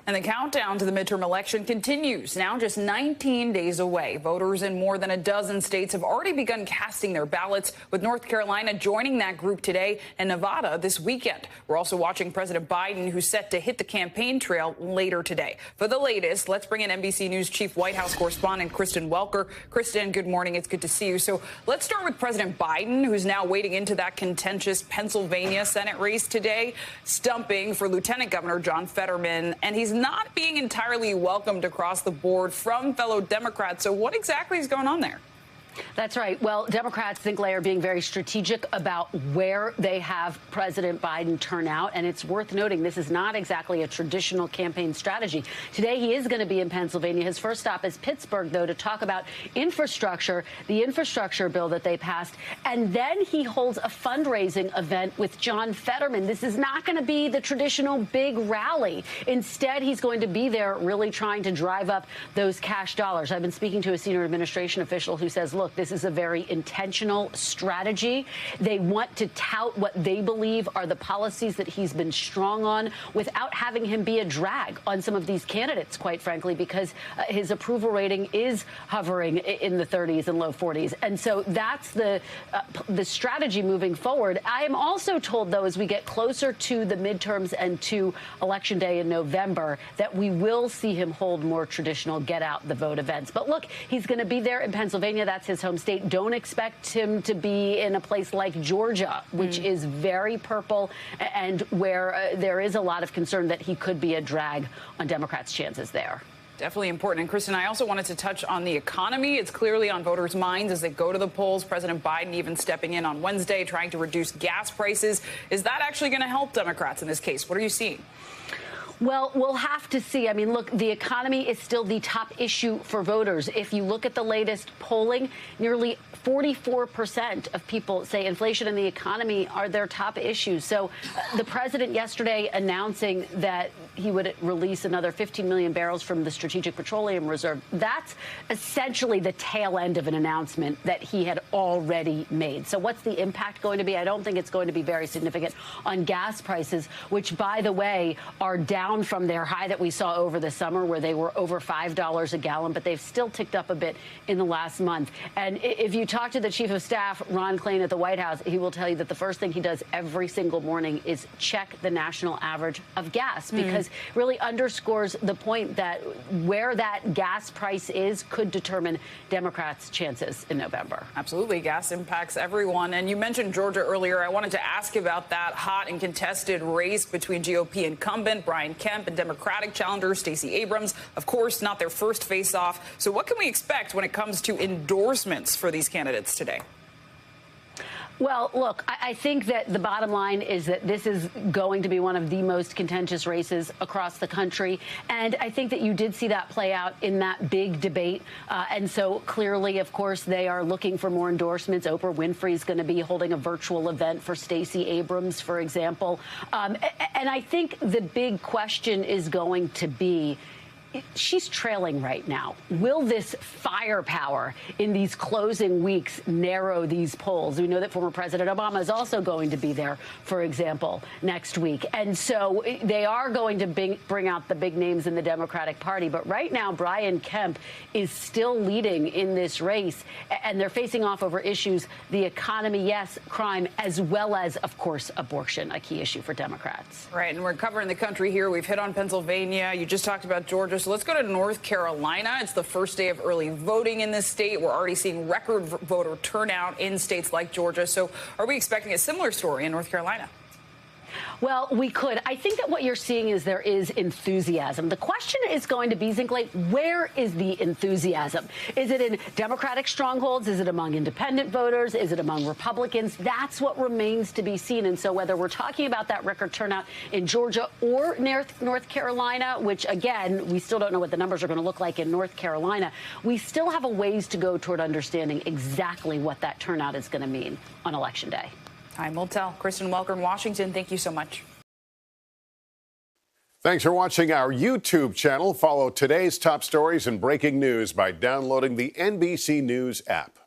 And the countdown to the midterm election continues. Now just 19 days away. Voters in more than a dozen states have already begun casting their ballots, with North Carolina joining that group today and Nevada this weekend. We're also watching President Biden, who's set to hit the campaign trail later today. For the latest, let's bring in NBC News Chief White House correspondent Kristen Welker. Kristen, good morning. It's good to see you. So let's start with President Biden, who's now wading into that contentious Pennsylvania Senate race today, stumping for Lieutenant Governor John Fetterman. And he's not being entirely welcomed across the board from fellow Democrats. So what exactly is going on there? That's right. Well, Democrats think they are being very strategic about where they have President Biden turn out. And it's worth noting this is not exactly a traditional campaign strategy. Today, he is going to be in Pennsylvania. His first stop is Pittsburgh, though, to talk about infrastructure, the infrastructure bill that they passed. And then he holds a fundraising event with John Fetterman. This is not going to be the traditional big rally. Instead, he's going to be there really trying to drive up those cash dollars. I've been speaking to a senior administration official who says, look, this is a very intentional strategy. They want to tout what they believe are the policies that he's been strong on without having him be a drag on some of these candidates, quite frankly, because his approval rating is hovering in the 30s and low 40s. And so that's the strategy moving forward. I am also told, though, as we get closer to the midterms and to Election Day in November, that we will see him hold more traditional get out the vote events. But look, he's going to be there in Pennsylvania. That's his home state. Don't expect him to be in a place like Georgia, which is very purple and where there is a lot of concern that he could be a drag on Democrats' chances there. Definitely important. And Kristen, I also wanted to touch on the economy. It's clearly on voters' minds as they go to the polls. President Biden even stepping in on Wednesday, trying to reduce gas prices. Is that actually going to help Democrats in this case? What are you seeing? Well, we'll have to see. I mean, look, the economy is still the top issue for voters. If you look at the latest polling, nearly 44% of people say inflation and the economy are their top issues. So the president yesterday announcing that he would release another 15 million barrels from the Strategic Petroleum Reserve. That's essentially the tail end of an announcement that he had already made. So what's the impact going to be? I don't think it's going to be very significant on gas prices, which, by the way, are down from their high that we saw over the summer, where they were over $5 a gallon, but they've still ticked up a bit in the last month. And if you talk to the chief of staff, Ron Klain, at the White House, he will tell you that the first thing he does every single morning is check the national average of gas, because it really underscores the point that where that gas price is could determine Democrats' chances in November. Absolutely. Gas impacts everyone. And you mentioned Georgia earlier. I wanted to ask about that hot and contested race between GOP incumbent Brian Kemp and Democratic challenger Stacey Abrams. Of course, not their first face-off. So what can we expect when it comes to endorsements for these candidates today? Well, look, I think that the bottom line is that this is going to be one of the most contentious races across the country. And I think that you did see that play out in that big debate. And so clearly, of course, they are looking for more endorsements. Oprah Winfrey is going to be holding a virtual event for Stacey Abrams, for example. And I think the big question is going to be, she's trailing right now. Will this firepower in these closing weeks narrow these polls? We know that former President Obama is also going to be there, for example, next week. And so they are going to bring out the big names in the Democratic Party. But right now, Brian Kemp is still leading in this race. And they're facing off over issues, the economy, yes, crime, as well as, of course, abortion, a key issue for Democrats. Right. And we're covering the country here. We've hit on Pennsylvania. You just talked about Georgia. So let's go to North Carolina. It's the first day of early voting in this state. We're already seeing record voter turnout in states like Georgia. So are we expecting a similar story in North Carolina? Well, we could. I think that what you're seeing is there is enthusiasm. The question is going to be, Zinkley, where is the enthusiasm? Is it in Democratic strongholds? Is it among independent voters? Is it among Republicans? That's what remains to be seen. And so whether we're talking about that record turnout in Georgia or North Carolina, which, again, we still don't know what the numbers are going to look like in North Carolina, we still have a ways to go toward understanding exactly what that turnout is going to mean on Election Day. Time will tell. Kristen Welker in Washington, thank you so much. Thanks for watching our YouTube channel. Follow today's top stories and breaking news by downloading the NBC News app.